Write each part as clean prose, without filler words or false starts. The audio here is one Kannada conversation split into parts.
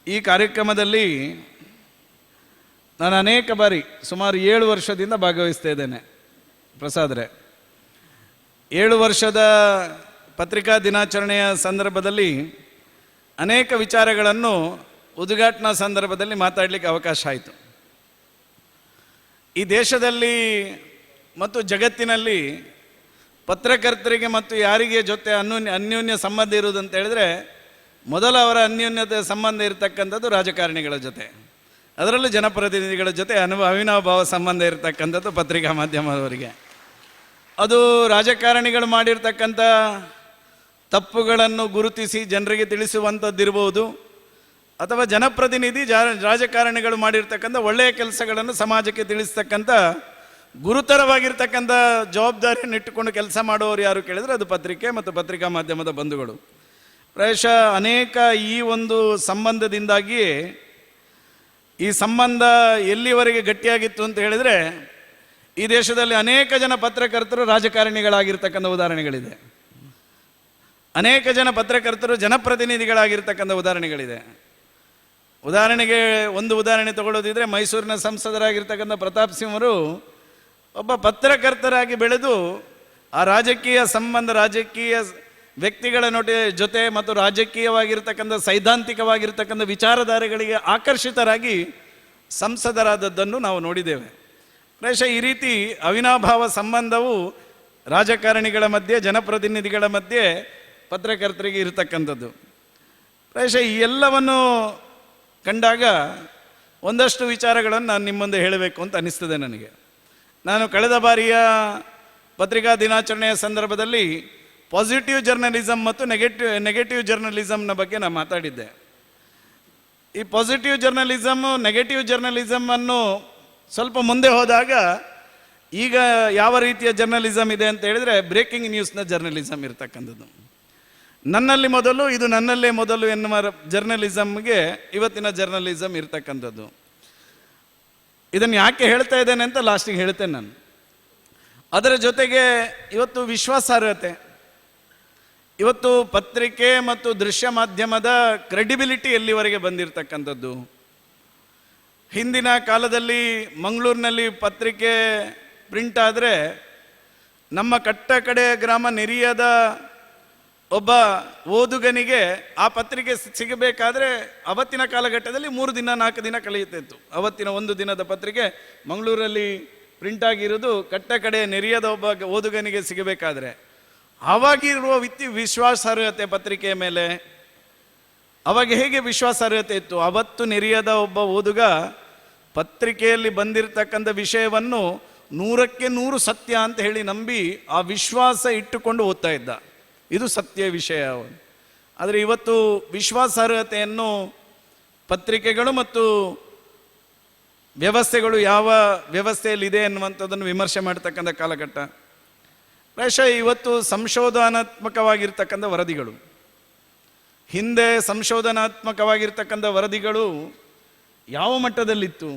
ಈ ಕಾರ್ಯಕ್ರಮದಲ್ಲಿ ನಾನು ಅನೇಕ ಬಾರಿ ಸುಮಾರು 7 ವರ್ಷದಿಂದ ಭಾಗವಹಿಸ್ತಾ ಇದ್ದೇನೆ. ಪ್ರಸಾದ್ರೆ 7 ವರ್ಷದ ಪತ್ರಿಕಾ ದಿನಾಚರಣೆಯ ಸಂದರ್ಭದಲ್ಲಿ ಅನೇಕ ವಿಚಾರಗಳನ್ನು ಉದ್ಘಾಟನಾ ಸಂದರ್ಭದಲ್ಲಿ ಮಾತಾಡಲಿಕ್ಕೆ ಅವಕಾಶ ಆಯಿತು. ಈ ದೇಶದಲ್ಲಿ ಮತ್ತು ಜಗತ್ತಿನಲ್ಲಿ ಪತ್ರಕರ್ತರಿಗೆ ಮತ್ತು ಯಾರಿಗೆ ಜೊತೆ ಅನ್ಯೋನ್ಯ ಸಂಬಂಧ ಇರುವುದು ಅಂತ ಹೇಳಿದ್ರೆ, ಮೊದಲ ಅವರ ಅನ್ಯೋನ್ಯತೆ ಸಂಬಂಧ ಇರತಕ್ಕಂಥದ್ದು ರಾಜಕಾರಣಿಗಳ ಜೊತೆ, ಅದರಲ್ಲೂ ಜನಪ್ರತಿನಿಧಿಗಳ ಜೊತೆ ಅವಿನಾವ ಭಾವ ಸಂಬಂಧ ಇರತಕ್ಕಂಥದ್ದು ಪತ್ರಿಕಾ ಮಾಧ್ಯಮದವರಿಗೆ. ಅದು ರಾಜಕಾರಣಿಗಳು ಮಾಡಿರ್ತಕ್ಕಂಥ ತಪ್ಪುಗಳನ್ನು ಗುರುತಿಸಿ ಜನರಿಗೆ ತಿಳಿಸುವಂಥದ್ದಿರ್ಬೋದು, ಅಥವಾ ಜನಪ್ರತಿನಿಧಿ ರಾಜಕಾರಣಿಗಳು ಮಾಡಿರ್ತಕ್ಕಂಥ ಒಳ್ಳೆಯ ಕೆಲಸಗಳನ್ನು ಸಮಾಜಕ್ಕೆ ತಿಳಿಸ್ತಕ್ಕಂಥ ಗುರುತರವಾಗಿರ್ತಕ್ಕಂಥ ಜವಾಬ್ದಾರಿಯನ್ನು ಇಟ್ಟುಕೊಂಡು ಕೆಲಸ ಮಾಡುವವರು ಯಾರು ಕೇಳಿದರೆ ಅದು ಪತ್ರಿಕೆ ಮತ್ತು ಪತ್ರಿಕಾ ಮಾಧ್ಯಮದ ಬಂಧುಗಳು. ಪ್ರಾಯಶಃ ಅನೇಕ ಈ ಒಂದು ಸಂಬಂಧದಿಂದಾಗಿಯೇ ಈ ಸಂಬಂಧ ಎಲ್ಲಿವರೆಗೆ ಗಟ್ಟಿಯಾಗಿತ್ತು ಅಂತ ಹೇಳಿದರೆ, ಈ ದೇಶದಲ್ಲಿ ಅನೇಕ ಜನ ಪತ್ರಕರ್ತರು ರಾಜಕಾರಣಿಗಳಾಗಿರ್ತಕ್ಕಂಥ ಉದಾಹರಣೆಗಳಿದೆ, ಅನೇಕ ಜನ ಪತ್ರಕರ್ತರು ಜನಪ್ರತಿನಿಧಿಗಳಾಗಿರ್ತಕ್ಕಂಥ ಉದಾಹರಣೆಗಳಿದೆ. ಉದಾಹರಣೆಗೆ ಒಂದು ಉದಾಹರಣೆ ತಗೊಳ್ಳೋದಿದ್ರೆ, ಮೈಸೂರಿನ ಸಂಸದರಾಗಿರ್ತಕ್ಕಂಥ ಪ್ರತಾಪ್ ಸಿಂಹ ಅವರು ಒಬ್ಬ ಪತ್ರಕರ್ತರಾಗಿ ಬೆಳೆದು ಆ ರಾಜಕೀಯ ಸಂಬಂಧ, ರಾಜಕೀಯ ವ್ಯಕ್ತಿಗಳ ಜೊತೆ ಮತ್ತು ರಾಜಕೀಯವಾಗಿರ್ತಕ್ಕಂಥ ಸೈದ್ಧಾಂತಿಕವಾಗಿರ್ತಕ್ಕಂಥ ವಿಚಾರಧಾರೆಗಳಿಗೆ ಆಕರ್ಷಿತರಾಗಿ ಸಂಸದರಾದದ್ದನ್ನು ನಾವು ನೋಡಿದ್ದೇವೆ. ಪ್ರಾಯಶಃ ಈ ರೀತಿ ಅವಿನಾಭಾವ ಸಂಬಂಧವು ರಾಜಕಾರಣಿಗಳ ಮಧ್ಯೆ, ಜನಪ್ರತಿನಿಧಿಗಳ ಮಧ್ಯೆ ಪತ್ರಕರ್ತರಿಗೆ ಇರತಕ್ಕಂಥದ್ದು. ಪ್ರಾಯಶಃ ಈ ಎಲ್ಲವನ್ನು ಕಂಡಾಗ ಒಂದಷ್ಟು ವಿಚಾರಗಳನ್ನು ನಾನು ನಿಮ್ಮ ಮುಂದೆ ಹೇಳಬೇಕು ಅಂತ ಅನ್ನಿಸ್ತದೆ ನನಗೆ. ನಾನು ಕಳೆದ ಬಾರಿಯ ಪತ್ರಿಕಾ ದಿನಾಚರಣೆಯ ಸಂದರ್ಭದಲ್ಲಿ ಪಾಸಿಟಿವ್ ಜರ್ನಲಿಸಮ್ ಮತ್ತು ನೆಗೆಟಿವ್ ಜರ್ನಲಿಸಮ್ನ ಬಗ್ಗೆ ನಾನು ಮಾತಾಡಿದ್ದೆ. ಈ ಪಾಸಿಟಿವ್ ಜರ್ನಲಿಸಮ್, ನೆಗೆಟಿವ್ ಜರ್ನಲಿಸಮನ್ನು ಸ್ವಲ್ಪ ಮುಂದೆ ಹೋದಾಗ ಈಗ ಯಾವ ರೀತಿಯ ಜರ್ನಲಿಸಮ್ ಇದೆ ಅಂತ ಹೇಳಿದರೆ, ಬ್ರೇಕಿಂಗ್ ನ್ಯೂಸ್ನ ಜರ್ನಲಿಸಮ್ ಇರ್ತಕ್ಕಂಥದ್ದು. ನನ್ನಲ್ಲಿ ಮೊದಲು, ಇದು ನನ್ನಲ್ಲೇ ಮೊದಲು ಎನ್ನುವ ಜರ್ನಲಿಸಮ್ಗೆ ಇವತ್ತಿನ ಜರ್ನಲಿಸಮ್ ಇರ್ತಕ್ಕಂಥದ್ದು. ಇದನ್ನು ಯಾಕೆ ಹೇಳ್ತಾ ಇದ್ದೇನೆ ಅಂತ ಲಾಸ್ಟಿಗೆ ಹೇಳ್ತೇನೆ ನಾನು. ಅದರ ಜೊತೆಗೆ ಇವತ್ತು ವಿಶ್ವಾಸಾರ್ಹತೆ, ಇವತ್ತು ಪತ್ರಿಕೆ ಮತ್ತು ದೃಶ್ಯ ಮಾಧ್ಯಮದ ಕ್ರೆಡಿಬಿಲಿಟಿ ಎಲ್ಲಿವರೆಗೆ ಬಂದಿರತಕ್ಕಂಥದ್ದು. ಹಿಂದಿನ ಕಾಲದಲ್ಲಿ ಮಂಗಳೂರಿನಲ್ಲಿ ಪತ್ರಿಕೆ ಪ್ರಿಂಟ್ ಆದರೆ ನಮ್ಮ ಕಟ್ಟ ಕಡೆ ಗ್ರಾಮ ನೆರಿಯದ ಒಬ್ಬ ಓದುಗನಿಗೆ ಆ ಪತ್ರಿಕೆ ಸಿಗಬೇಕಾದ್ರೆ ಅವತ್ತಿನ ಕಾಲಘಟ್ಟದಲ್ಲಿ 3 ದಿನ 4 ದಿನ ಕಳೆಯುತ್ತಿತ್ತು. ಅವತ್ತಿನ ಒಂದು ದಿನದ ಪತ್ರಿಕೆ ಮಂಗಳೂರಲ್ಲಿ ಪ್ರಿಂಟ್ ಆಗಿರೋದು ಕಟ್ಟ ಕಡೆ ನೆರಿಯದ ಒಬ್ಬ ಓದುಗನಿಗೆ ಸಿಗಬೇಕಾದ್ರೆ, ಆವಾಗಿರುವ ವಿಶ್ವಾಸಾರ್ಹತೆ ಪತ್ರಿಕೆಯ ಮೇಲೆ ಅವಾಗ ಹೇಗೆ ವಿಶ್ವಾಸಾರ್ಹತೆ ಇತ್ತು. ಅವತ್ತು ನೆರಿಯದ ಒಬ್ಬ ಓದುಗ ಪತ್ರಿಕೆಯಲ್ಲಿ ಬಂದಿರತಕ್ಕಂಥ ವಿಷಯವನ್ನು 100ಕ್ಕೆ 100 ಸತ್ಯ ಅಂತ ಹೇಳಿ ನಂಬಿ ಆ ವಿಶ್ವಾಸ ಇಟ್ಟುಕೊಂಡು ಓದ್ತಾ ಇದ್ದ. ಇದು ಸತ್ಯ ವಿಷಯ. ಆದರೆ ಇವತ್ತು ವಿಶ್ವಾಸಾರ್ಹತೆಯನ್ನು ಪತ್ರಿಕೆಗಳು ಮತ್ತು ವ್ಯವಸ್ಥೆಗಳು ಯಾವ ವ್ಯವಸ್ಥೆಯಲ್ಲಿದೆ ಎನ್ನುವಂಥದ್ದನ್ನು ವಿಮರ್ಶೆ ಮಾಡ್ತಕ್ಕಂಥ ಕಾಲಘಟ್ಟ. ಪ್ರಾಯಶಃ ಇವತ್ತು ಸಂಶೋಧನಾತ್ಮಕವಾಗಿರ್ತಕ್ಕಂಥ ವರದಿಗಳು, ಹಿಂದೆ ಸಂಶೋಧನಾತ್ಮಕವಾಗಿರ್ತಕ್ಕಂಥ ವರದಿಗಳು ಯಾವ ಮಟ್ಟದಲ್ಲಿತ್ತು?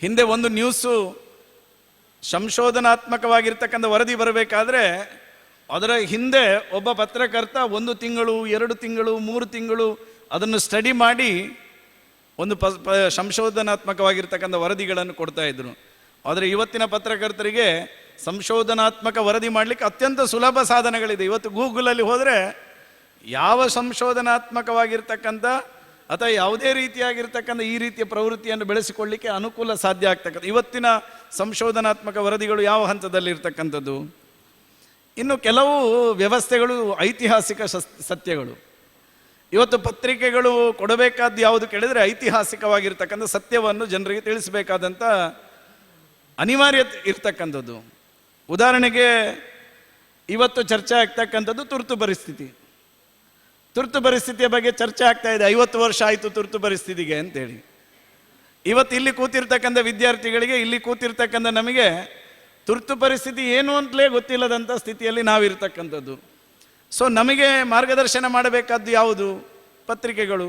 ಹಿಂದೆ ಒಂದು ನ್ಯೂಸು ಸಂಶೋಧನಾತ್ಮಕವಾಗಿರ್ತಕ್ಕಂಥ ವರದಿ ಬರಬೇಕಾದ್ರೆ ಅದರ ಹಿಂದೆ ಒಬ್ಬ ಪತ್ರಕರ್ತ 1 ತಿಂಗಳು 2 ತಿಂಗಳು 3 ತಿಂಗಳು ಅದನ್ನು ಸ್ಟಡಿ ಮಾಡಿ ಒಂದು ಸಂಶೋಧನಾತ್ಮಕವಾಗಿರ್ತಕ್ಕಂಥ ವರದಿಗಳನ್ನು ಕೊಡ್ತಾ ಇದ್ರು. ಆದರೆ ಇವತ್ತಿನ ಪತ್ರಕರ್ತರಿಗೆ ಸಂಶೋಧನಾತ್ಮಕ ವರದಿ ಮಾಡಲಿಕ್ಕೆ ಅತ್ಯಂತ ಸುಲಭ ಸಾಧನಗಳಿದೆ. ಇವತ್ತು ಗೂಗಲಲ್ಲಿ ಹೋದರೆ ಯಾವ ಸಂಶೋಧನಾತ್ಮಕವಾಗಿರ್ತಕ್ಕಂಥ ಅಥವಾ ಯಾವುದೇ ರೀತಿಯಾಗಿರ್ತಕ್ಕಂಥ ಈ ರೀತಿಯ ಪ್ರವೃತ್ತಿಯನ್ನು ಬೆಳೆಸಿಕೊಳ್ಳಲಿಕ್ಕೆ ಅನುಕೂಲ ಸಾಧ್ಯ ಆಗ್ತಕ್ಕಂಥ ಇವತ್ತಿನ ಸಂಶೋಧನಾತ್ಮಕ ವರದಿಗಳು ಯಾವ ಹಂತದಲ್ಲಿ ಇರ್ತಕ್ಕಂಥದ್ದು. ಇನ್ನು ಕೆಲವು ವ್ಯವಸ್ಥೆಗಳು ಐತಿಹಾಸಿಕ ಸತ್ಯಗಳು. ಇವತ್ತು ಪತ್ರಿಕೆಗಳು ಕೊಡಬೇಕಾದ್ದು ಯಾವುದು ಕೇಳಿದರೆ ಐತಿಹಾಸಿಕವಾಗಿರ್ತಕ್ಕಂಥ ಸತ್ಯವನ್ನು ಜನರಿಗೆ ತಿಳಿಸಬೇಕಾದಂಥ ಅನಿವಾರ್ಯತೆ ಇರ್ತಕ್ಕಂಥದ್ದು. ಉದಾಹರಣೆಗೆ ಇವತ್ತು ಚರ್ಚೆ ಆಗ್ತಕ್ಕಂಥದ್ದು ತುರ್ತು ಪರಿಸ್ಥಿತಿ. ತುರ್ತು ಪರಿಸ್ಥಿತಿಯ ಬಗ್ಗೆ ಚರ್ಚೆ ಆಗ್ತಾ ಇದೆ. 50 ವರ್ಷ ಆಯಿತು ತುರ್ತು ಪರಿಸ್ಥಿತಿಗೆ ಅಂತೇಳಿ. ಇವತ್ತು ಇಲ್ಲಿ ಕೂತಿರ್ತಕ್ಕಂಥ ವಿದ್ಯಾರ್ಥಿಗಳಿಗೆ, ಇಲ್ಲಿ ಕೂತಿರ್ತಕ್ಕಂಥ ನಮಗೆ ತುರ್ತು ಪರಿಸ್ಥಿತಿ ಏನು ಅಂತಲೇ ಗೊತ್ತಿಲ್ಲದಂಥ ಸ್ಥಿತಿಯಲ್ಲಿ ನಾವಿರ್ತಕ್ಕಂಥದ್ದು. ಸೊ ನಮಗೆ ಮಾರ್ಗದರ್ಶನ ಮಾಡಬೇಕಾದ್ದು ಯಾವುದು? ಪತ್ರಿಕೆಗಳು.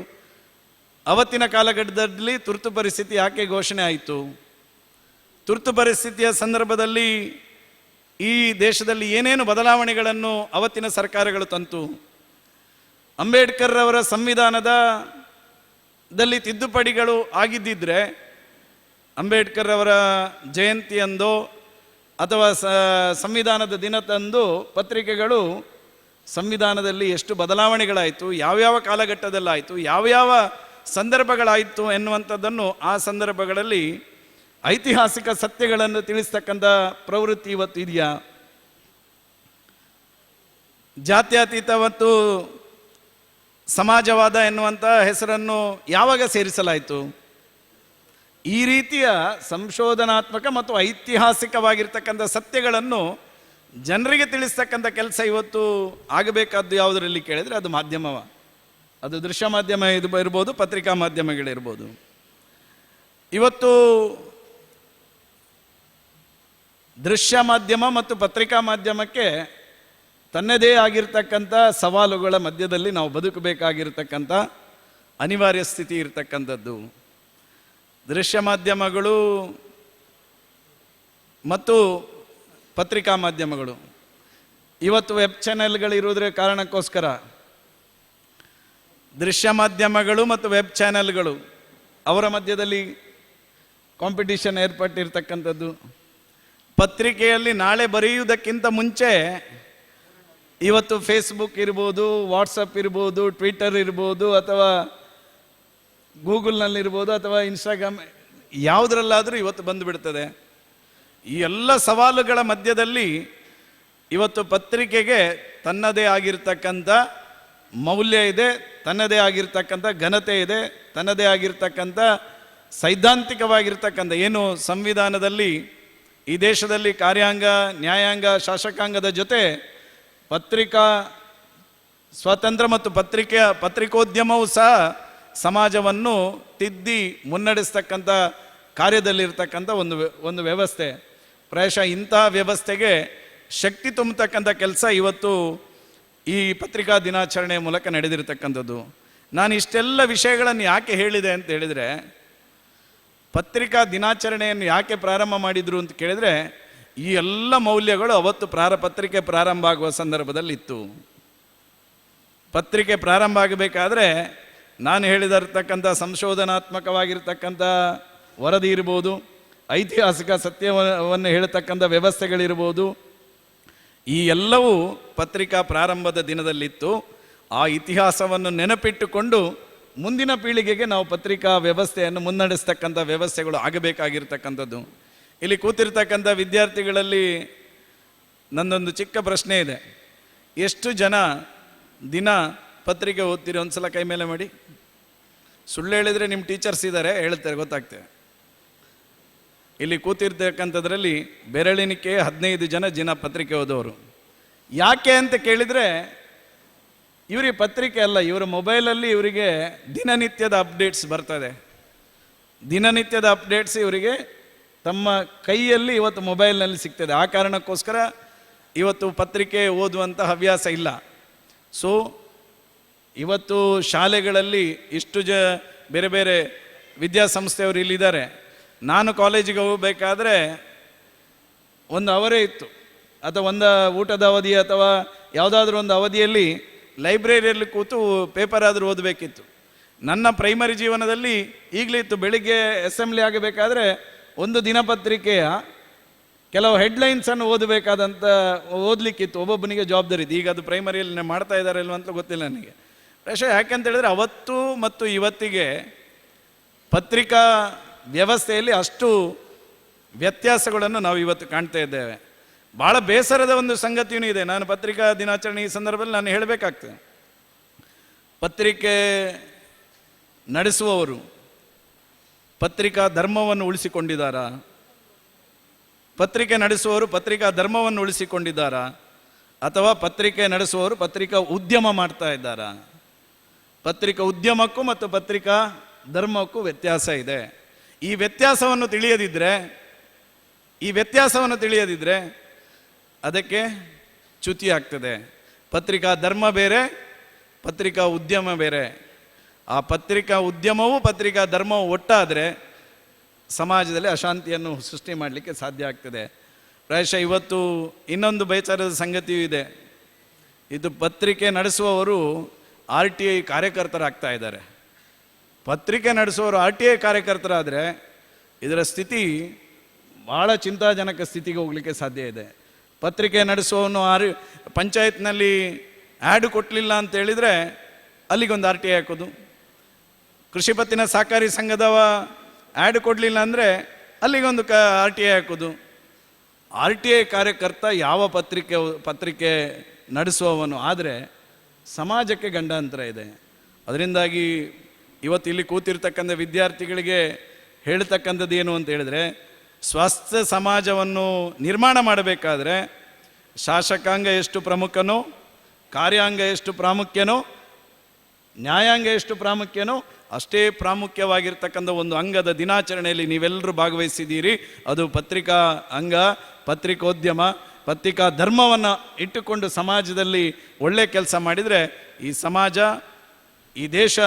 ಅವತ್ತಿನ ಕಾಲಘಟ್ಟದಲ್ಲಿ ತುರ್ತು ಪರಿಸ್ಥಿತಿ ಯಾಕೆ ಘೋಷಣೆ ಆಯಿತು? ತುರ್ತು ಪರಿಸ್ಥಿತಿಯ ಸಂದರ್ಭದಲ್ಲಿ ಈ ದೇಶದಲ್ಲಿ ಏನೇನು ಬದಲಾವಣೆಗಳನ್ನು ಅವತ್ತಿನ ಸರ್ಕಾರಗಳು ತಂತು? ಅಂಬೇಡ್ಕರ್ ಅವರ ಸಂವಿಧಾನದ ದಲ್ಲಿ ತಿದ್ದುಪಡಿಗಳು ಆಗಿದ್ದಿದ್ರೆ ಅಂಬೇಡ್ಕರ್ ಅವರ ಜಯಂತಿಯಂದೋ ಅಥವಾ ಸಂವಿಧಾನದ ದಿನದಂದು ಪತ್ರಿಕೆಗಳು ಸಂವಿಧಾನದಲ್ಲಿ ಎಷ್ಟು ಬದಲಾವಣೆಗಳಾಯಿತು, ಯಾವ್ಯಾವ ಕಾಲಘಟ್ಟದಲ್ಲಾಯಿತು, ಯಾವ್ಯಾವ ಸಂದರ್ಭಗಳಾಯಿತು ಎನ್ನುವಂಥದ್ದನ್ನು ಆ ಸಂದರ್ಭಗಳಲ್ಲಿ ಐತಿಹಾಸಿಕ ಸತ್ಯಗಳನ್ನು ತಿಳಿಸ್ತಕ್ಕಂಥ ಪ್ರವೃತ್ತಿ ಇವತ್ತು ಇದೆಯಾ? ಜಾತ್ಯತೀತ ಮತ್ತು ಸಮಾಜವಾದ ಎನ್ನುವಂಥ ಹೆಸರನ್ನು ಯಾವಾಗ ಸೇರಿಸಲಾಯಿತು? ಈ ರೀತಿಯ ಸಂಶೋಧನಾತ್ಮಕ ಮತ್ತು ಐತಿಹಾಸಿಕವಾಗಿರ್ತಕ್ಕಂಥ ಸತ್ಯಗಳನ್ನು ಜನರಿಗೆ ತಿಳಿಸ್ತಕ್ಕಂಥ ಕೆಲಸ ಇವತ್ತು ಆಗಬೇಕಾದ್ದು ಯಾವುದರಲ್ಲಿ ಕೇಳಿದರೆ ಅದು ಮಾಧ್ಯಮವ. ಅದು ದೃಶ್ಯ ಮಾಧ್ಯಮ ಇರ್ಬೋದು, ಪತ್ರಿಕಾ ಮಾಧ್ಯಮಗಳಿರ್ಬೋದು. ಇವತ್ತು ದೃಶ್ಯ ಮಾಧ್ಯಮ ಮತ್ತು ಪತ್ರಿಕಾ ಮಾಧ್ಯಮಕ್ಕೆ ತನ್ನದೇ ಆಗಿರ್ತಕ್ಕಂಥ ಸವಾಲುಗಳ ಮಧ್ಯದಲ್ಲಿ ನಾವು ಬದುಕಬೇಕಾಗಿರ್ತಕ್ಕಂಥ ಅನಿವಾರ್ಯ ಸ್ಥಿತಿ ಇರತಕ್ಕಂಥದ್ದು. ದೃಶ್ಯ ಮಾಧ್ಯಮಗಳು ಮತ್ತು ಪತ್ರಿಕಾ ಮಾಧ್ಯಮಗಳು ಇವತ್ತು ವೆಬ್ ಚಾನೆಲ್ಗಳಿರುವುದರ ಕಾರಣಕ್ಕೋಸ್ಕರ ದೃಶ್ಯ ಮಾಧ್ಯಮಗಳು ಮತ್ತು ವೆಬ್ ಚಾನೆಲ್ಗಳು ಅವರ ಮಧ್ಯದಲ್ಲಿ ಕಾಂಪಿಟಿಷನ್ ಏರ್ಪಟ್ಟಿರ್ತಕ್ಕಂಥದ್ದು. ಪತ್ರಿಕೆಯಲ್ಲಿ ನಾಳೆ ಬರೆಯುವುದಕ್ಕಿಂತ ಮುಂಚೆ ಇವತ್ತು ಫೇಸ್ಬುಕ್ ಇರ್ಬೋದು, ವಾಟ್ಸಪ್ ಇರ್ಬೋದು, ಟ್ವಿಟರ್ ಇರ್ಬೋದು, ಅಥವಾ ಗೂಗಲ್ನಲ್ಲಿರ್ಬೋದು, ಅಥವಾ ಇನ್ಸ್ಟಾಗ್ರಾಮ್, ಯಾವುದರಲ್ಲಾದರೂ ಇವತ್ತು ಬಂದುಬಿಡ್ತದೆ. ಈ ಎಲ್ಲ ಸವಾಲುಗಳ ಮಧ್ಯದಲ್ಲಿ ಇವತ್ತು ಪತ್ರಿಕೆಗೆ ತನ್ನದೇ ಆಗಿರ್ತಕ್ಕಂಥ ಮೌಲ್ಯ ಇದೆ, ತನ್ನದೇ ಆಗಿರ್ತಕ್ಕಂಥ ಘನತೆ ಇದೆ, ತನ್ನದೇ ಆಗಿರ್ತಕ್ಕಂಥ ಸೈದ್ಧಾಂತಿಕವಾಗಿರ್ತಕ್ಕಂಥ ಏನು ಸಂವಿಧಾನದಲ್ಲಿ ಈ ದೇಶದಲ್ಲಿ ಕಾರ್ಯಾಂಗ, ನ್ಯಾಯಾಂಗ, ಶಾಸಕಾಂಗದ ಜೊತೆ ಪತ್ರಿಕಾ ಸ್ವಾತಂತ್ರ್ಯ ಮತ್ತು ಪತ್ರಿಕೋದ್ಯಮವೂ ಸಹ ಸಮಾಜವನ್ನು ತಿದ್ದಿ ಮುನ್ನಡೆಸ್ತಕ್ಕಂಥ ಕಾರ್ಯದಲ್ಲಿರ್ತಕ್ಕಂಥ ಒಂದು ವ್ಯವಸ್ಥೆ. ಪ್ರಾಯಶಃ ಇಂಥ ವ್ಯವಸ್ಥೆಗೆ ಶಕ್ತಿ ತುಂಬತಕ್ಕಂಥ ಕೆಲಸ ಇವತ್ತು ಈ ಪತ್ರಿಕಾ ದಿನಾಚರಣೆಯ ಮೂಲಕ ನಡೆದಿರತಕ್ಕಂಥದ್ದು. ನಾನು ಇಷ್ಟೆಲ್ಲ ವಿಷಯಗಳನ್ನು ಯಾಕೆ ಹೇಳಿದೆ ಅಂತ ಹೇಳಿದರೆ, ಪತ್ರಿಕಾ ದಿನಾಚರಣೆಯನ್ನು ಯಾಕೆ ಪ್ರಾರಂಭ ಮಾಡಿದರು ಅಂತ ಕೇಳಿದರೆ, ಈ ಎಲ್ಲ ಮೌಲ್ಯಗಳು ಅವತ್ತು ಪತ್ರಿಕೆ ಪ್ರಾರಂಭ ಆಗುವ ಸಂದರ್ಭದಲ್ಲಿ ಇತ್ತು. ಪತ್ರಿಕೆ ಪ್ರಾರಂಭ ಆಗಬೇಕಾದ್ರೆ ನಾನು ಹೇಳಿದಿರ್ತಕ್ಕಂಥ ಸಂಶೋಧನಾತ್ಮಕವಾಗಿರ್ತಕ್ಕಂಥ ವರದಿ ಇರ್ಬೋದು, ಐತಿಹಾಸಿಕ ಸತ್ಯವನ್ನು ಹೇಳ್ತಕ್ಕಂಥ ವ್ಯವಸ್ಥೆಗಳಿರ್ಬೋದು, ಈ ಎಲ್ಲವೂ ಪತ್ರಿಕಾ ಪ್ರಾರಂಭದ ದಿನದಲ್ಲಿತ್ತು. ಆ ಇತಿಹಾಸವನ್ನು ನೆನಪಿಟ್ಟುಕೊಂಡು ಮುಂದಿನ ಪೀಳಿಗೆಗೆ ನಾವು ಪತ್ರಿಕಾ ವ್ಯವಸ್ಥೆಯನ್ನು ಮುನ್ನಡೆಸ್ತಕ್ಕಂಥ ವ್ಯವಸ್ಥೆಗಳು ಆಗಬೇಕಾಗಿರ್ತಕ್ಕಂಥದ್ದು. ಇಲ್ಲಿ ಕೂತಿರ್ತಕ್ಕಂಥ ವಿದ್ಯಾರ್ಥಿಗಳಲ್ಲಿ ನನ್ನೊಂದು ಚಿಕ್ಕ ಪ್ರಶ್ನೆ ಇದೆ. ಎಷ್ಟು ಜನ ದಿನ ಪತ್ರಿಕೆ ಓದ್ತೀರಿ? ಒಂದು ಸಲ ಕೈ ಮೇಲೆ ಮಾಡಿ. ಸುಳ್ಳು ಹೇಳಿದರೆ ನಿಮ್ಮ ಟೀಚರ್ಸ್ ಇದ್ದಾರೆ, ಹೇಳ್ತಾರೆ, ಗೊತ್ತಾಗ್ತದೆ. ಇಲ್ಲಿ ಕೂತಿರ್ತಕ್ಕಂಥದ್ರಲ್ಲಿ ಬೆರಳಿನಿಕೆ 15 ಜನ ಪತ್ರಿಕೆ ಓದೋರು. ಯಾಕೆ ಅಂತ ಕೇಳಿದರೆ, ಇವರಿಗೆ ಪತ್ರಿಕೆ ಅಲ್ಲ, ಇವರ ಮೊಬೈಲಲ್ಲಿ ಇವರಿಗೆ ದಿನನಿತ್ಯದ ಅಪ್ಡೇಟ್ಸ್ ಬರ್ತದೆ. ದಿನನಿತ್ಯದ ಅಪ್ಡೇಟ್ಸ್ ಇವರಿಗೆ ತಮ್ಮ ಕೈಯಲ್ಲಿ ಇವತ್ತು ಮೊಬೈಲ್ನಲ್ಲಿ ಸಿಗ್ತದೆ. ಆ ಕಾರಣಕ್ಕೋಸ್ಕರ ಇವತ್ತು ಪತ್ರಿಕೆ ಓದುವಂಥ ಹವ್ಯಾಸ ಇಲ್ಲ. ಸೊ ಇವತ್ತು ಶಾಲೆಗಳಲ್ಲಿ ಇಷ್ಟು ಬೇರೆ ಬೇರೆ ವಿದ್ಯಾಸಂಸ್ಥೆಯವರು ಇಲ್ಲಿದ್ದಾರೆ. ನಾನು ಕಾಲೇಜಿಗೆ ಹೋಗಬೇಕಾದ್ರೆ ಒಂದು ಅವರೇ ಇತ್ತು, ಅಥವಾ ಒಂದು ಊಟದ ಅವಧಿ ಅಥವಾ ಯಾವುದಾದ್ರೂ ಒಂದು ಅವಧಿಯಲ್ಲಿ ಲೈಬ್ರರಿಯಲ್ಲಿ ಕೂತು ಪೇಪರ್ ಆದರೂ ಓದಬೇಕಿತ್ತು. ನನ್ನ ಪ್ರೈಮರಿ ಜೀವನದಲ್ಲಿ ಈಗಲೇ ಇತ್ತು. ಬೆಳಿಗ್ಗೆ ಅಸೆಂಬ್ಲಿ ಆಗಬೇಕಾದ್ರೆ ಒಂದು ದಿನಪತ್ರಿಕೆಯ ಕೆಲವು ಹೆಡ್ಲೈನ್ಸನ್ನು ಓದಲಿಕ್ಕಿತ್ತು. ಒಬ್ಬೊಬ್ಬನಿಗೆ ಜವಾಬ್ದಾರಿ ಇತ್ತು. ಈಗ ಅದು ಪ್ರೈಮರಿಯಲ್ಲಿ ಮಾಡ್ತಾ ಇದ್ದಾರೆ ಇಲ್ವ ಅಂತ ಗೊತ್ತಿಲ್ಲ ನನಗೆ. ಪ್ರಶ್ನೆ ಯಾಕೆಂತ ಹೇಳಿದ್ರೆ, ಅವತ್ತು ಮತ್ತು ಇವತ್ತಿಗೆ ಪತ್ರಿಕಾ ವ್ಯವಸ್ಥೆಯಲ್ಲಿ ಅಷ್ಟು ವ್ಯತ್ಯಾಸಗಳನ್ನು ನಾವು ಇವತ್ತು ಕಾಣ್ತಾ ಇದ್ದೇವೆ. ಭಾಳ ಬೇಸರದ ಒಂದು ಸಂಗತಿಯೂ ಇದೆ. ನಾನು ಪತ್ರಿಕಾ ದಿನಾಚರಣೆ ಈ ಸಂದರ್ಭದಲ್ಲಿ ನಾನು ಹೇಳಬೇಕಾಗ್ತದೆ, ಪತ್ರಿಕೆ ನಡೆಸುವವರು ಪತ್ರಿಕಾ ಧರ್ಮವನ್ನು ಉಳಿಸಿಕೊಂಡಿದ್ದಾರಾ? ಪತ್ರಿಕೆ ನಡೆಸುವವರು ಪತ್ರಿಕಾ ಧರ್ಮವನ್ನು ಉಳಿಸಿಕೊಂಡಿದ್ದಾರಾ? ಅಥವಾ ಪತ್ರಿಕೆ ನಡೆಸುವವರು ಪತ್ರಿಕಾ ಉದ್ಯಮ ಮಾಡ್ತಾ ಇದ್ದಾರಾ? ಪತ್ರಿಕಾ ಉದ್ಯಮಕ್ಕೂ ಮತ್ತು ಪತ್ರಿಕಾ ಧರ್ಮಕ್ಕೂ ವ್ಯತ್ಯಾಸ ಇದೆ. ಈ ವ್ಯತ್ಯಾಸವನ್ನು ತಿಳಿಯದಿದ್ದರೆ ಅದಕ್ಕೆ ಚ್ಯುತಿ ಆಗ್ತದೆ. ಪತ್ರಿಕಾ ಧರ್ಮ ಬೇರೆ, ಪತ್ರಿಕಾ ಉದ್ಯಮ ಬೇರೆ. ಆ ಪತ್ರಿಕಾ ಉದ್ಯಮವು ಪತ್ರಿಕಾ ಧರ್ಮವು ಒಟ್ಟಾದರೆ ಸಮಾಜದಲ್ಲಿ ಅಶಾಂತಿಯನ್ನು ಸೃಷ್ಟಿ ಮಾಡಲಿಕ್ಕೆ ಸಾಧ್ಯ ಆಗ್ತದೆ. ಪ್ರಾಯಶಃ ಇವತ್ತು ಇನ್ನೊಂದು ಬೇಚಾರದ ಸಂಗತಿಯೂ ಇದೆ. ಇದು ಪತ್ರಿಕೆ ನಡೆಸುವವರು RTI ಕಾರ್ಯಕರ್ತರಾಗ್ತಾ ಇದ್ದಾರೆ. ಪತ್ರಿಕೆ ನಡೆಸೋರು RTI ಕಾರ್ಯಕರ್ತರಾದರೆ ಇದರ ಸ್ಥಿತಿ ಭಾಳ ಚಿಂತಾಜನಕ ಸ್ಥಿತಿಗೆ ಹೋಗಲಿಕ್ಕೆ ಸಾಧ್ಯ ಇದೆ. ಪತ್ರಿಕೆ ನಡೆಸೋನು ಪಂಚಾಯತ್ನಲ್ಲಿ ಆ್ಯಡ್ ಕೊಟ್ಟಲಿಲ್ಲ ಅಂತ ಹೇಳಿದರೆ ಅಲ್ಲಿಗೊಂದು RTI ಹಾಕೋದು, ಕೃಷಿ ಪತ್ತಿನ ಸಹಕಾರಿ ಸಂಘದವ ಆ್ಯಡ್ ಕೊಡಲಿಲ್ಲ ಅಂದರೆ ಅಲ್ಲಿಗೊಂದು RTI ಹಾಕೋದು. RTI ಕಾರ್ಯಕರ್ತ ಯಾವ ಪತ್ರಿಕೆ ನಡೆಸುವವನು ಆದರೆ ಸಮಾಜಕ್ಕೆ ಗಂಡಾಂತರ ಇದೆ. ಅದರಿಂದಾಗಿ ಇವತ್ತು ಇಲ್ಲಿ ಕೂತಿರ್ತಕ್ಕಂಥ ವಿದ್ಯಾರ್ಥಿಗಳಿಗೆ ಹೇಳ್ತಕ್ಕಂಥದ್ದು ಏನು ಅಂತ ಹೇಳಿದ್ರೆ, ಸ್ವಾಸ್ಥ್ಯ ಸಮಾಜವನ್ನು ನಿರ್ಮಾಣ ಮಾಡಬೇಕಾದ್ರೆ ಶಾಸಕಾಂಗ ಎಷ್ಟು ಪ್ರಮುಖನೋ, ಕಾರ್ಯಾಂಗ ಎಷ್ಟು ಪ್ರಾಮುಖ್ಯನೋ, ನ್ಯಾಯಾಂಗ ಎಷ್ಟು ಪ್ರಾಮುಖ್ಯನೋ ಅಷ್ಟೇ ಪ್ರಾಮುಖ್ಯವಾಗಿರ್ತಕ್ಕಂಥ ಒಂದು ಅಂಗದ ದಿನಾಚರಣೆಯಲ್ಲಿ ನೀವೆಲ್ಲರೂ ಭಾಗವಹಿಸಿದ್ದೀರಿ. ಅದು ಪತ್ರಿಕಾ ಅಂಗ, ಪತ್ರಿಕೋದ್ಯಮ, ಪತ್ರಿಕಾ ಧರ್ಮವನ್ನು ಇಟ್ಟುಕೊಂಡು ಸಮಾಜದಲ್ಲಿ ಒಳ್ಳೆ ಕೆಲಸ ಮಾಡಿದರೆ ಈ ಸಮಾಜ, ಈ ದೇಶ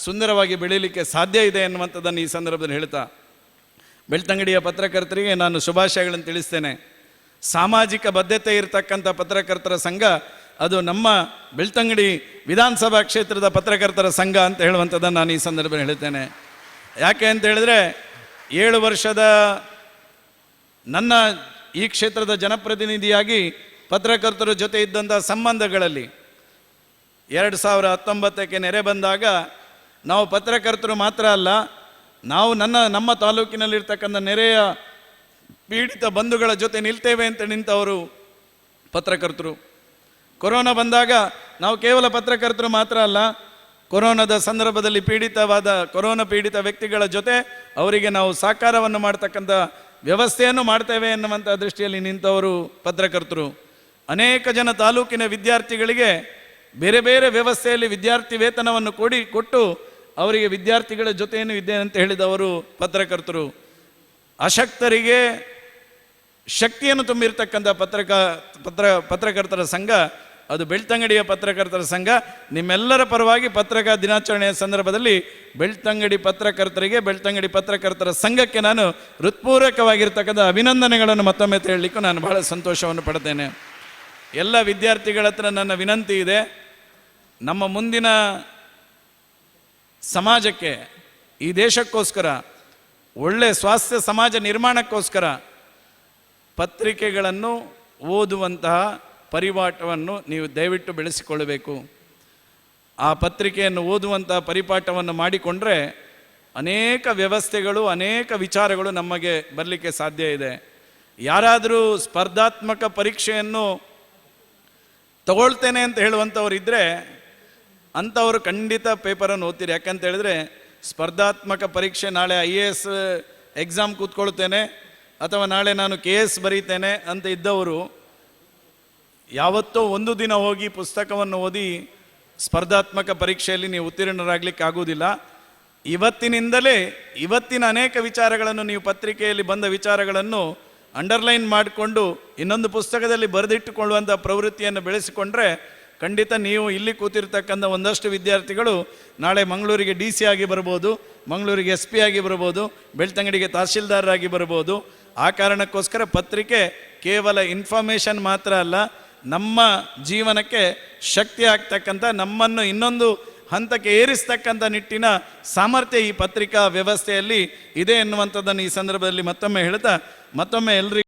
ಸುಂದರವಾಗಿ ಬೆಳೀಲಿಕ್ಕೆ ಸಾಧ್ಯ ಇದೆ ಎನ್ನುವಂಥದ್ದನ್ನು ಈ ಸಂದರ್ಭದಲ್ಲಿ ಹೇಳ್ತಾ ಬೆಳ್ತಂಗಡಿಯ ಪತ್ರಕರ್ತರಿಗೆ ನಾನು ಶುಭಾಶಯಗಳನ್ನು ತಿಳಿಸ್ತೇನೆ. ಸಾಮಾಜಿಕ ಬದ್ಧತೆ ಇರತಕ್ಕಂಥ ಪತ್ರಕರ್ತರ ಸಂಘ ಅದು ನಮ್ಮ ಬೆಳ್ತಂಗಡಿ ವಿಧಾನಸಭಾ ಕ್ಷೇತ್ರದ ಪತ್ರಕರ್ತರ ಸಂಘ ಅಂತ ಹೇಳುವಂಥದ್ದನ್ನು ನಾನು ಈ ಸಂದರ್ಭದಲ್ಲಿ ಹೇಳ್ತೇನೆ. ಯಾಕೆ ಅಂತ ಹೇಳಿದ್ರೆ 7 ವರ್ಷದ ನನ್ನ ಈ ಕ್ಷೇತ್ರದ ಜನಪ್ರತಿನಿಧಿಯಾಗಿ ಪತ್ರಕರ್ತರ ಜೊತೆ ಇದ್ದಂಥ ಸಂಬಂಧಗಳಲ್ಲಿ 2019ಕ್ಕೆ ನೆರೆ ಬಂದಾಗ ನಾವು ಪತ್ರಕರ್ತರು ಮಾತ್ರ ಅಲ್ಲ, ನಾವು ನಮ್ಮ ತಾಲೂಕಿನಲ್ಲಿರ್ತಕ್ಕಂಥ ನೆರೆಯ ಪೀಡಿತ ಬಂಧುಗಳ ಜೊತೆ ನಿಲ್ತೇವೆ ಅಂತ ನಿಂತವರು ಪತ್ರಕರ್ತರು. ಕೊರೋನಾ ಬಂದಾಗ ನಾವು ಕೇವಲ ಪತ್ರಕರ್ತರು ಮಾತ್ರ ಅಲ್ಲ, ಕೊರೋನಾದ ಸಂದರ್ಭದಲ್ಲಿ ಕೊರೋನಾ ಪೀಡಿತ ವ್ಯಕ್ತಿಗಳ ಜೊತೆ ಅವರಿಗೆ ನಾವು ಸಹಕಾರವನ್ನು ಮಾಡ್ತಕ್ಕಂಥ ವ್ಯವಸ್ಥೆಯನ್ನು ಮಾಡ್ತೇವೆ ಎನ್ನುವಂಥ ದೃಷ್ಟಿಯಲ್ಲಿ ನಿಂತವರು ಪತ್ರಕರ್ತರು. ಅನೇಕ ಜನ ತಾಲೂಕಿನ ವಿದ್ಯಾರ್ಥಿಗಳಿಗೆ ಬೇರೆ ಬೇರೆ ವ್ಯವಸ್ಥೆಯಲ್ಲಿ ವಿದ್ಯಾರ್ಥಿ ವೇತನವನ್ನು ಕೊಟ್ಟು ಅವರಿಗೆ ವಿದ್ಯಾರ್ಥಿಗಳ ಜೊತೆಯೂ ಇದೆ ಅಂತ ಹೇಳಿದವರು ಪತ್ರಕರ್ತರು. ಅಶಕ್ತರಿಗೆ ಶಕ್ತಿಯನ್ನು ತುಂಬಿರ್ತಕ್ಕಂಥ ಪತ್ರಕರ್ತರ ಸಂಘ ಅದು ಬೆಳ್ತಂಗಡಿಯ ಪತ್ರಕರ್ತರ ಸಂಘ. ನಿಮ್ಮೆಲ್ಲರ ಪರವಾಗಿ ಪತ್ರಿಕಾ ದಿನಾಚರಣೆಯ ಸಂದರ್ಭದಲ್ಲಿ ಬೆಳ್ತಂಗಡಿ ಪತ್ರಕರ್ತರಿಗೆ, ಬೆಳ್ತಂಗಡಿ ಪತ್ರಕರ್ತರ ಸಂಘಕ್ಕೆ ನಾನು ಹೃತ್ಪೂರ್ವಕವಾಗಿರ್ತಕ್ಕಂಥ ಅಭಿನಂದನೆಗಳನ್ನು ಮತ್ತೊಮ್ಮೆ ಹೇಳಲಿಕ್ಕೂ ನಾನು ಬಹಳ ಸಂತೋಷವನ್ನು ಪಡ್ತೇನೆ. ಎಲ್ಲ ವಿದ್ಯಾರ್ಥಿಗಳ ಹತ್ರ ನನ್ನ ವಿನಂತಿ ಇದೆ, ನಮ್ಮ ಮುಂದಿನ ಸಮಾಜಕ್ಕೆ, ಈ ದೇಶಕ್ಕೋಸ್ಕರ, ಒಳ್ಳೆ ಸ್ವಾಸ್ಥ್ಯ ಸಮಾಜ ನಿರ್ಮಾಣಕ್ಕೋಸ್ಕರ ಪತ್ರಿಕೆಗಳನ್ನು ಓದುವಂತಹ ಪರಿಪಾಠವನ್ನು ನೀವು ದಯವಿಟ್ಟು ಬೆಳೆಸಿಕೊಳ್ಳಬೇಕು. ಆ ಪತ್ರಿಕೆಯನ್ನು ಓದುವಂತಹ ಪರಿಪಾಠವನ್ನು ಮಾಡಿಕೊಂಡ್ರೆ ಅನೇಕ ವ್ಯವಸ್ಥೆಗಳು, ಅನೇಕ ವಿಚಾರಗಳು ನಮಗೆ ಬರಲಿಕ್ಕೆ ಸಾಧ್ಯ ಇದೆ. ಯಾರಾದರೂ ಸ್ಪರ್ಧಾತ್ಮಕ ಪರೀಕ್ಷೆಯನ್ನು ತಗೊಳ್ತೇನೆ ಅಂತ ಹೇಳುವಂಥವ್ರು ಇದ್ದರೆ ಅಂಥವರು ಖಂಡಿತ ಪೇಪರನ್ನು ಓದ್ತೀರಿ. ಯಾಕಂತ ಹೇಳಿದ್ರೆ ಸ್ಪರ್ಧಾತ್ಮಕ ಪರೀಕ್ಷೆ, ನಾಳೆ IAS ಎಕ್ಸಾಮ್ ಕೂತ್ಕೊಳ್ತೇನೆ ಅಥವಾ ನಾಳೆ ನಾನು KS ಬರೀತೇನೆ ಅಂತ ಇದ್ದವರು ಯಾವತ್ತೋ ಒಂದು ದಿನ ಹೋಗಿ ಪುಸ್ತಕವನ್ನು ಓದಿ ಸ್ಪರ್ಧಾತ್ಮಕ ಪರೀಕ್ಷೆಯಲ್ಲಿ ನೀವು ಉತ್ತೀರ್ಣರಾಗಲಿಕ್ಕೆ ಆಗುವುದಿಲ್ಲ. ಇವತ್ತಿನ ಅನೇಕ ವಿಚಾರಗಳನ್ನು, ನೀವು ಪತ್ರಿಕೆಯಲ್ಲಿ ಬಂದ ವಿಚಾರಗಳನ್ನು ಅಂಡರ್ಲೈನ್ ಮಾಡಿಕೊಂಡು ಇನ್ನೊಂದು ಪುಸ್ತಕದಲ್ಲಿ ಬರೆದಿಟ್ಟುಕೊಳ್ಳುವಂಥ ಪ್ರವೃತ್ತಿಯನ್ನು ಬೆಳೆಸಿಕೊಂಡ್ರೆ ಖಂಡಿತ ನೀವು ಇಲ್ಲಿ ಕೂತಿರ್ತಕ್ಕಂಥ ಒಂದಷ್ಟು ವಿದ್ಯಾರ್ಥಿಗಳು ನಾಳೆ ಮಂಗಳೂರಿಗೆ DC ಆಗಿ ಬರ್ಬೋದು, ಮಂಗಳೂರಿಗೆ SP ಆಗಿ ಬರ್ಬೋದು, ಬೆಳ್ತಂಗಡಿಗೆ ತಹಶೀಲ್ದಾರರಾಗಿ ಬರ್ಬೋದು. ಆ ಕಾರಣಕ್ಕೋಸ್ಕರ ಪತ್ರಿಕೆ ಕೇವಲ ಇನ್ಫಾರ್ಮೇಷನ್ ಮಾತ್ರ ಅಲ್ಲ, ನಮ್ಮ ಜೀವನಕ್ಕೆ ಶಕ್ತಿ ಆಗ್ತಕ್ಕಂಥ, ನಮ್ಮನ್ನು ಇನ್ನೊಂದು ಹಂತಕ್ಕೆ ಏರಿಸ್ತಕ್ಕಂಥ ನಿಟ್ಟಿನ ಸಾಮರ್ಥ್ಯ ಈ ಪತ್ರಿಕಾ ವ್ಯವಸ್ಥೆಯಲ್ಲಿ ಇದೆ ಎನ್ನುವಂಥದ್ದನ್ನು ಈ ಸಂದರ್ಭದಲ್ಲಿ ಮತ್ತೊಮ್ಮೆ ಹೇಳ್ತಾ, ಮತ್ತೊಮ್ಮೆ ಎಲ್ರಿಗೂ